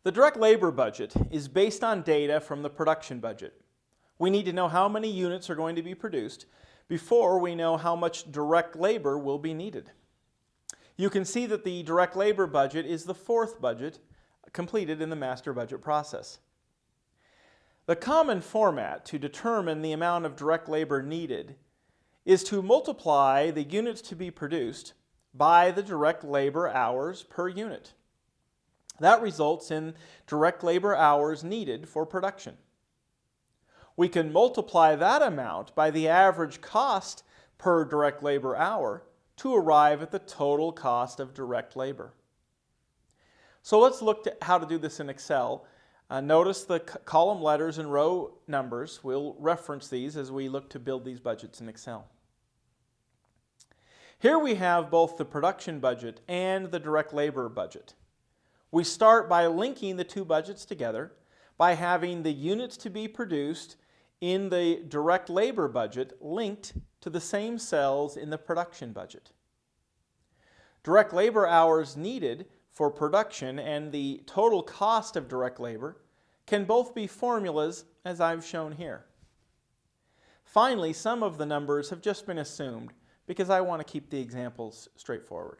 The direct labor budget is based on data from the production budget. We need to know how many units are going to be produced before we know how much direct labor will be needed. You can see that the direct labor budget is the fourth budget completed in the master budget process. The common format to determine the amount of direct labor needed is to multiply the units to be produced by the direct labor hours per unit. That results in direct labor hours needed for production. We can multiply that amount by the average cost per direct labor hour to arrive at the total cost of direct labor. So let's look at how to do this in Excel. Notice the column letters and row numbers. We'll reference these as we look to build these budgets in Excel. Here we have both the production budget and the direct labor budget. We start by linking the two budgets together by having the units to be produced in the direct labor budget linked to the same cells in the production budget. Direct labor hours needed for production and the total cost of direct labor can both be formulas as I've shown here. Finally, some of the numbers have just been assumed because I want to keep the examples straightforward.